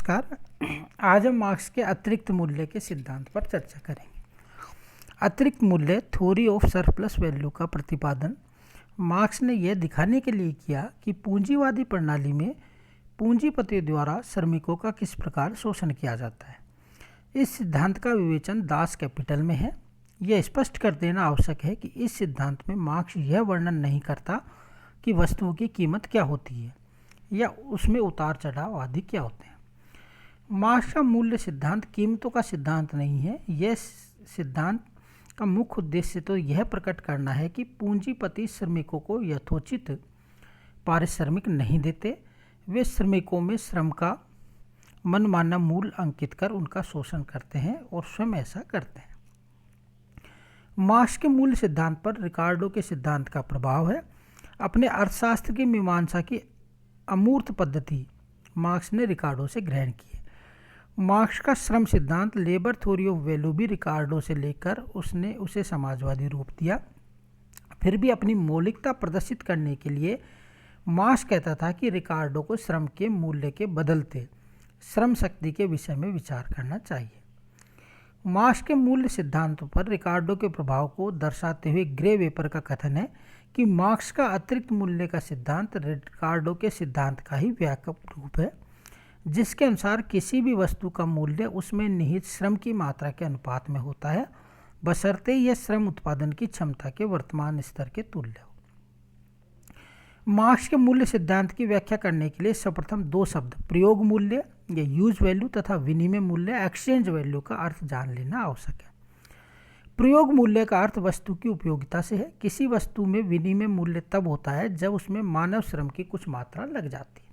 नमस्कार। आज हम मार्क्स के अतिरिक्त मूल्य के सिद्धांत पर चर्चा करेंगे। अतिरिक्त मूल्य थ्योरी ऑफ सरप्लस वैल्यू का प्रतिपादन मार्क्स ने यह दिखाने के लिए किया कि पूंजीवादी प्रणाली में पूंजीपतियों द्वारा श्रमिकों का किस प्रकार शोषण किया जाता है। इस सिद्धांत का विवेचन दास कैपिटल में है। यह स्पष्ट कर देना आवश्यक है कि इस सिद्धांत में मार्क्स यह वर्णन नहीं करता कि वस्तुओं की कीमत क्या होती है या उसमें उतार चढ़ाव आदि क्या होते हैं। मार्क्स का मूल्य सिद्धांत कीमतों का सिद्धांत नहीं है। यह सिद्धांत का मुख्य उद्देश्य तो यह प्रकट करना है कि पूंजीपति श्रमिकों को यथोचित पारिश्रमिक नहीं देते। वे श्रमिकों में श्रम का मनमाना मूल्य अंकित कर उनका शोषण करते हैं और स्वयं ऐसा करते हैं। मार्क्स के मूल्य सिद्धांत पर रिकार्डो के सिद्धांत का प्रभाव है। अपने अर्थशास्त्र की मीमांसा की अमूर्त पद्धति मार्क्स ने रिकार्डो से ग्रहण की है। मार्क्स का श्रम सिद्धांत लेबर थ्योरी ऑफ वैल्यू भी रिकार्डो से लेकर उसने उसे समाजवादी रूप दिया। फिर भी अपनी मौलिकता प्रदर्शित करने के लिए मार्क्स कहता था कि रिकार्डो को श्रम के मूल्य के बदलते श्रम शक्ति के विषय में विचार करना चाहिए। मार्क्स के मूल्य सिद्धांतों पर रिकार्डो के प्रभाव को दर्शाते हुए ग्रे वेपर का कथन है कि मार्क्स का अतिरिक्त मूल्य का सिद्धांत रिकार्डो के सिद्धांत का ही व्यापक रूप है, जिसके अनुसार किसी भी वस्तु का मूल्य उसमें निहित श्रम की मात्रा के अनुपात में होता है, बशर्ते यह श्रम उत्पादन की क्षमता के वर्तमान स्तर के तुल्य हो। मार्क्स के मूल्य सिद्धांत की व्याख्या करने के लिए सर्वप्रथम दो शब्द प्रयोग मूल्य या यूज वैल्यू तथा विनिमय मूल्य एक्सचेंज वैल्यू का अर्थ जान लेना आवश्यक है। प्रयोग मूल्य का अर्थ वस्तु की उपयोगिता से है। किसी वस्तु में विनिमय मूल्य तब होता है जब उसमें मानव श्रम की कुछ मात्रा लग जाती है।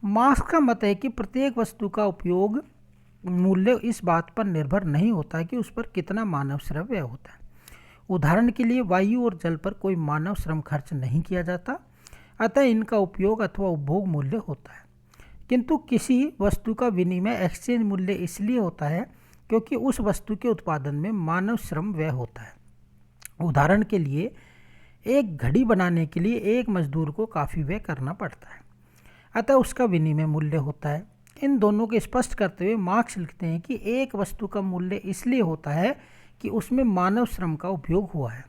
मार्क्स का मत है कि प्रत्येक वस्तु का उपयोग मूल्य इस बात पर निर्भर नहीं होता कि उस पर कितना मानव श्रम व्यय होता है। उदाहरण के लिए वायु और जल पर कोई मानव श्रम खर्च नहीं किया जाता, अतः इनका उपयोग अथवा उपभोग मूल्य होता है। किंतु किसी वस्तु का विनिमय एक्सचेंज मूल्य इसलिए होता है क्योंकि उस वस्तु के उत्पादन में मानव श्रम व्यय होता है। उदाहरण के लिए एक घड़ी बनाने के लिए एक मजदूर को काफ़ी व्यय करना पड़ता है, अतः उसका विनिमय मूल्य होता है। इन दोनों को स्पष्ट करते हुए मार्क्स लिखते हैं कि एक वस्तु का मूल्य इसलिए होता है कि उसमें मानव श्रम का उपयोग हुआ है।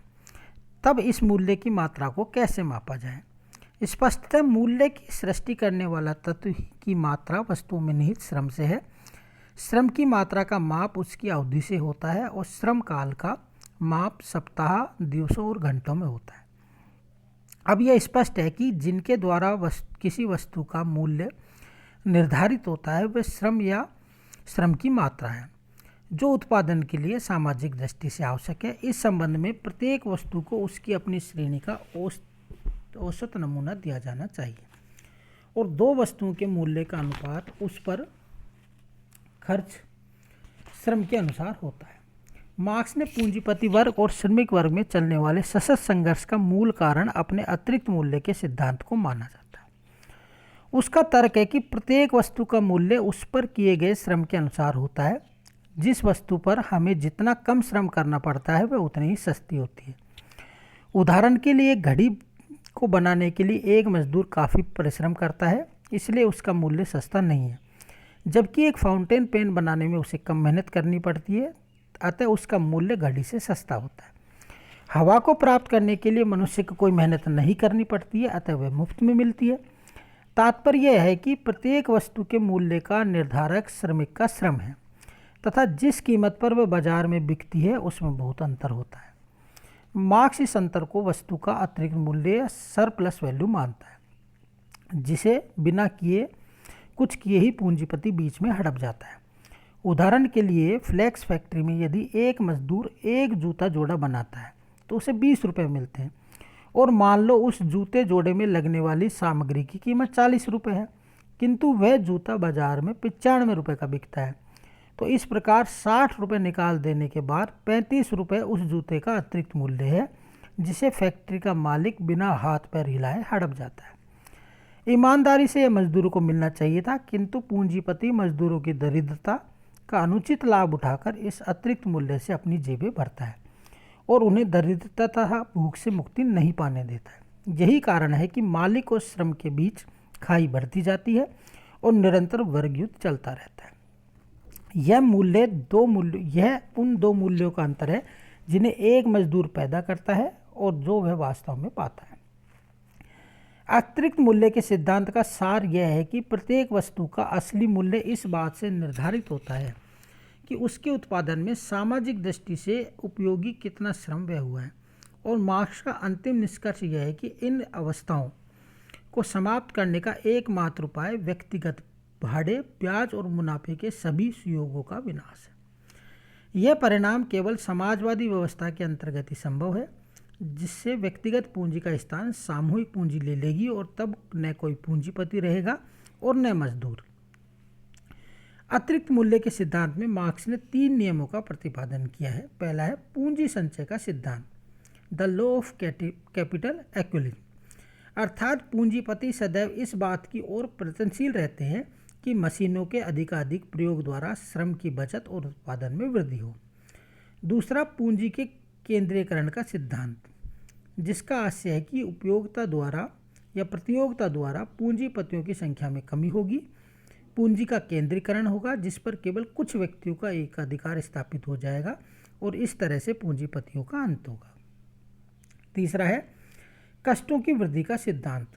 तब इस मूल्य की मात्रा को कैसे मापा जाए? स्पष्टतः मूल्य की सृष्टि करने वाला तत्व की मात्रा वस्तु में निहित श्रम से है। श्रम की मात्रा का माप उसकी अवधि से होता है और श्रम काल का माप सप्ताह, दिवसों और घंटों में होता है। अब यह स्पष्ट है कि जिनके द्वारा किसी वस्तु का मूल्य निर्धारित होता है वह श्रम या श्रम की मात्रा है, जो उत्पादन के लिए सामाजिक दृष्टि से आवश्यक है। इस संबंध में प्रत्येक वस्तु को उसकी अपनी श्रेणी का औसत नमूना दिया जाना चाहिए और दो वस्तुओं के मूल्य का अनुपात उस पर खर्च श्रम के अनुसार होता है। मार्क्स ने पूंजीपति वर्ग और श्रमिक वर्ग में चलने वाले सशक्त संघर्ष का मूल कारण अपने अतिरिक्त मूल्य के सिद्धांत को माना जाता है। उसका तर्क है कि प्रत्येक वस्तु का मूल्य उस पर किए गए श्रम के अनुसार होता है। जिस वस्तु पर हमें जितना कम श्रम करना पड़ता है वह उतनी ही सस्ती होती है। उदाहरण के लिए घड़ी को बनाने के लिए एक मजदूर काफ़ी परिश्रम करता है, इसलिए उसका मूल्य सस्ता नहीं है, जबकि एक फाउंटेन पेन बनाने में उसे कम मेहनत करनी पड़ती है, अतः उसका मूल्य घड़ी से सस्ता होता है। हवा को प्राप्त करने के लिए मनुष्य को कोई मेहनत नहीं करनी पड़ती है, अतः वह मुफ्त में मिलती है। तात्पर्य यह है कि प्रत्येक वस्तु के मूल्य का निर्धारक श्रमिक का श्रम है तथा जिस कीमत पर वह बाजार में बिकती है उसमें बहुत अंतर होता है। मार्क्स इस अंतर को वस्तु का अतिरिक्त मूल्य या सरप्लस वैल्यू मानता है, जिसे बिना कुछ किए ही पूंजीपति बीच में हड़प जाता है। उदाहरण के लिए फ्लेक्स फैक्ट्री में यदि एक मजदूर एक जूता जोड़ा बनाता है तो उसे 20 रुपये मिलते हैं और मान लो उस जूते जोड़े में लगने वाली सामग्री की कीमत 40 रुपये है, किंतु वह जूता बाजार में 95 रुपये का बिकता है। तो इस प्रकार 60 रुपये निकाल देने के बाद 35 रुपये उस जूते का अतिरिक्त मूल्य है, जिसे फैक्ट्री का मालिक बिना हाथ पैर हिलाए हड़प जाता है। ईमानदारी से यह मजदूरों को मिलना चाहिए था, किंतु पूंजीपति मजदूरों की दरिद्रता का अनुचित लाभ उठाकर इस अतिरिक्त मूल्य से अपनी जेबें भरता है और उन्हें दरिद्रता तथा भूख से मुक्ति नहीं पाने देता है। यही कारण है कि मालिक और श्रम के बीच खाई बढ़ती जाती है और निरंतर वर्ग युद्ध चलता रहता है। यह उन दो मूल्यों का अंतर है जिन्हें एक मजदूर पैदा करता है और जो वह वास्तव में पाता है। अतिरिक्त मूल्य के सिद्धांत का सार यह है कि प्रत्येक वस्तु का असली मूल्य इस बात से निर्धारित होता है कि उसके उत्पादन में सामाजिक दृष्टि से उपयोगी कितना श्रम व्यय हुआ है, और मार्क्स का अंतिम निष्कर्ष यह है कि इन अवस्थाओं को समाप्त करने का एकमात्र उपाय व्यक्तिगत भाड़े, ब्याज और मुनाफे के सभी सुयोगों का विनाश है। यह परिणाम केवल समाजवादी व्यवस्था के अंतर्गत ही संभव है, जिससे व्यक्तिगत पूंजी का स्थान सामूहिक पूंजी ले लेगी और तब न कोई पूंजीपति रहेगा और न मजदूर। अतिरिक्त मूल्य के सिद्धांत में मार्क्स ने 3 नियमों का प्रतिपादन किया है। पहला है पूंजी संचय का सिद्धांत, the law of capital equilibrium, अर्थात पूंजीपति सदैव इस बात की ओर प्रयत्नशील रहते हैं कि मशीनों के अधिकाधिक प्रयोग द्वारा श्रम की बचत और उत्पादन में वृद्धि हो। दूसरा, पूंजी के केंद्रीकरण का सिद्धांत, जिसका आशय है कि उपयोगिता द्वारा या प्रतियोगिता द्वारा पूंजीपतियों की संख्या में कमी होगी, पूंजी का केंद्रीकरण होगा जिस पर केवल कुछ व्यक्तियों का एकाधिकार स्थापित हो जाएगा और इस तरह से पूंजीपतियों का अंत होगा। तीसरा है कष्टों की वृद्धि का सिद्धांत,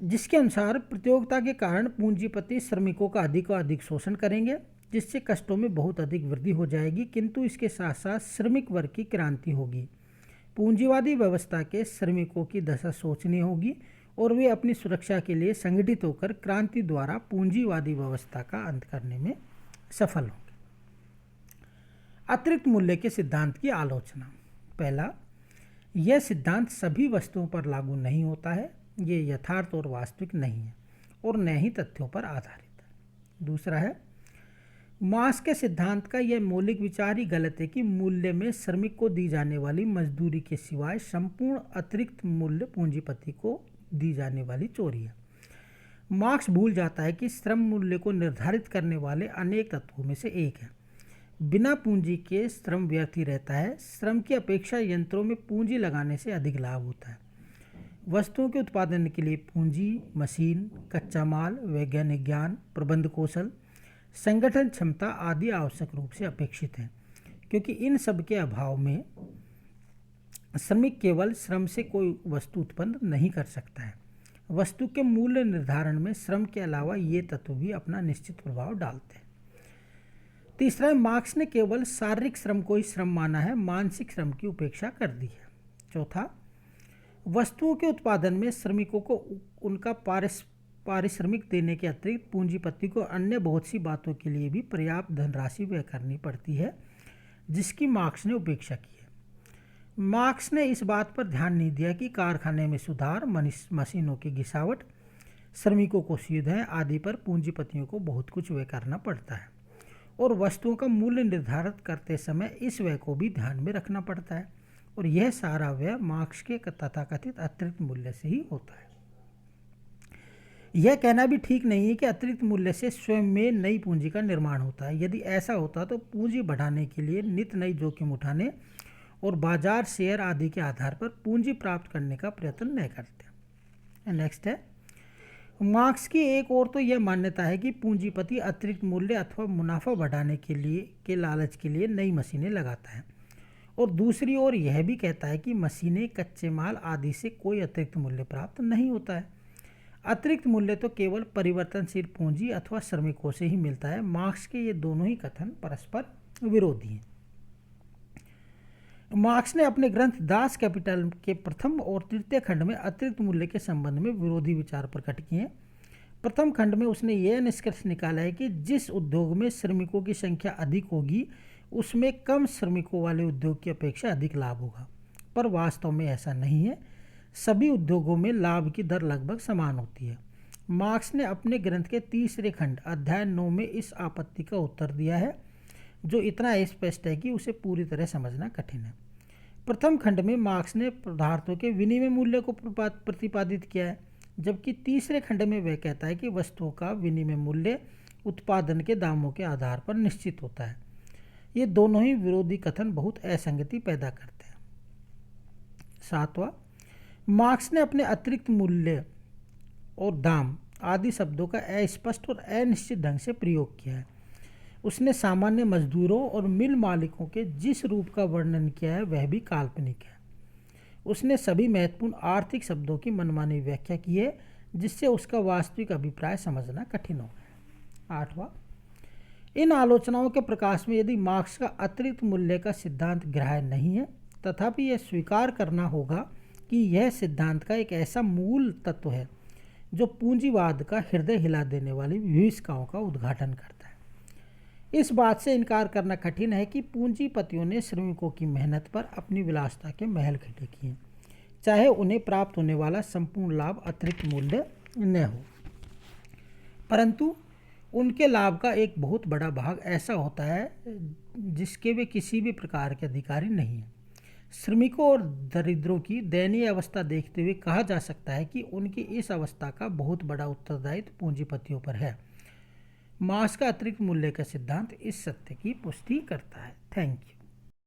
जिसके अनुसार प्रतियोगिता के कारण पूंजीपति श्रमिकों का अधिक शोषण करेंगे, जिससे कष्टों में बहुत अधिक वृद्धि हो जाएगी, किंतु इसके साथ साथ श्रमिक वर्ग की क्रांति होगी। पूंजीवादी व्यवस्था के श्रमिकों की दशा सोचनीय होगी और वे अपनी सुरक्षा के लिए संगठित होकर क्रांति द्वारा पूंजीवादी व्यवस्था का अंत करने में सफल होंगे। अतिरिक्त मूल्य के सिद्धांत की आलोचना। पहला, यह सिद्धांत सभी वस्तुओं पर लागू नहीं होता है, ये यथार्थ और वास्तविक नहीं है और न ही तथ्यों पर आधारित है। दूसरा है मार्क्स के सिद्धांत का यह मौलिक विचार ही गलत है कि मूल्य में श्रमिक को दी जाने वाली मजदूरी के सिवाय संपूर्ण अतिरिक्त मूल्य पूंजीपति को दी जाने वाली चोरी है। मार्क्स भूल जाता है कि श्रम मूल्य को निर्धारित करने वाले अनेक तत्वों में से एक है। बिना पूंजी के श्रम व्यर्थ ही रहता है। श्रम की अपेक्षा यंत्रों में पूंजी लगाने से अधिक लाभ होता है। वस्तुओं के उत्पादन के लिए पूंजी, मशीन, कच्चा माल, वैज्ञानिक ज्ञान, प्रबंध कौशल, संगठन क्षमता आदि आवश्यक रूप से अपेक्षित हैं, क्योंकि इन सब के अभाव में श्रमिक केवल श्रम से कोई वस्तु उत्पन्न नहीं कर सकता है। वस्तु के मूल्य निर्धारण में श्रम के अलावा ये तत्व भी अपना निश्चित प्रभाव डालते हैं। तीसरा, मार्क्स ने केवल शारीरिक श्रम को ही श्रम माना है, मानसिक श्रम की उपेक्षा कर दी है। चौथा, वस्तुओं के उत्पादन में श्रमिकों को उनका पारिश्रमिक देने के अतिरिक्त पूंजीपति को अन्य बहुत सी बातों के लिए भी पर्याप्त धनराशि व्यय करनी पड़ती है, जिसकी मार्क्स ने उपेक्षा की है। मार्क्स ने इस बात पर ध्यान नहीं दिया कि कारखाने में सुधार, मशीनों की घिसावट, श्रमिकों को सुविधाएं आदि पर पूंजीपतियों को बहुत कुछ व्यय करना पड़ता है और वस्तुओं का मूल्य निर्धारित करते समय इस व्यय को भी ध्यान में रखना पड़ता है, और यह सारा व्यय मार्क्स के तथाकथित अतिरिक्त मूल्य से ही होता है। यह कहना भी ठीक नहीं है कि अतिरिक्त मूल्य से स्वयं में नई पूंजी का निर्माण होता है। यदि ऐसा होता तो पूंजी बढ़ाने के लिए नित नई जोखिम उठाने और बाजार, शेयर आदि के आधार पर पूंजी प्राप्त करने का प्रयत्न नहीं करते। नेक्स्ट है, मार्क्स की एक और तो यह मान्यता है कि पूंजीपति अतिरिक्त मूल्य अथवा मुनाफा बढ़ाने के लालच के लिए नई मशीनें लगाता है, और दूसरी ओर यह भी कहता है कि मशीनें, कच्चे माल आदि से कोई अतिरिक्त मूल्य प्राप्त नहीं होता है। अतिरिक्त मूल्य तो केवल परिवर्तनशील पूंजी अथवा श्रमिकों से ही मिलता है। मार्क्स के ये दोनों ही कथन परस्पर विरोधी हैं। मार्क्स ने अपने ग्रंथ दास कैपिटल के प्रथम और तृतीय खंड में अतिरिक्त मूल्य के संबंध में विरोधी विचार प्रकट किए हैं। प्रथम खंड में उसने यह निष्कर्ष निकाला है कि जिस उद्योग में श्रमिकों की संख्या अधिक होगी उसमें कम श्रमिकों वाले उद्योग की अपेक्षा अधिक लाभ होगा, पर वास्तव में ऐसा नहीं है। सभी उद्योगों में लाभ की दर लगभग समान होती है। मार्क्स ने अपने ग्रंथ के तीसरे खंड अध्याय 9 में इस आपत्ति का उत्तर दिया है, जो इतना स्पष्ट है कि उसे पूरी तरह समझना कठिन है। प्रथम खंड में मार्क्स ने पदार्थों के विनिमय मूल्य को प्रतिपादित किया है, जबकि तीसरे खंड में वह कहता है कि वस्तुओं का विनिमय मूल्य उत्पादन के दामों के आधार पर निश्चित होता है। ये दोनों ही विरोधी कथन बहुत असंगति पैदा करते हैं। सातवां, मार्क्स ने अपने अतिरिक्त मूल्य और दाम आदि शब्दों का अस्पष्ट और अनिश्चित ढंग से प्रयोग किया है। उसने सामान्य मजदूरों और मिल मालिकों के जिस रूप का वर्णन किया है वह भी काल्पनिक है। उसने सभी महत्वपूर्ण आर्थिक शब्दों की मनमानी व्याख्या की है जिससे उसका वास्तविक अभिप्राय समझना कठिन हो गया। 8वां, इन आलोचनाओं के प्रकाश में यदि मार्क्स का अतिरिक्त मूल्य का सिद्धांत ग्राह्य नहीं है, तथापि यह स्वीकार करना होगा कि यह सिद्धांत का एक ऐसा मूल तत्व है जो पूंजीवाद का हृदय हिला देने वाली विभीषिकाओं का उद्घाटन करता है। इस बात से इनकार करना कठिन है कि पूंजीपतियों ने श्रमिकों की मेहनत पर अपनी विलासिता के महल खड़े किए, चाहे उन्हें प्राप्त होने वाला संपूर्ण लाभ अतिरिक्त मूल्य न हो, परंतु उनके लाभ का एक बहुत बड़ा भाग ऐसा होता है जिसके वे किसी भी प्रकार के अधिकारी नहीं हैं। श्रमिकों और दरिद्रों की दयनीय अवस्था देखते हुए कहा जा सकता है कि उनकी इस अवस्था का बहुत बड़ा उत्तरदायित्व पूंजीपतियों पर है। मार्क्स का अतिरिक्त मूल्य का सिद्धांत इस सत्य की पुष्टि करता है। Thank you.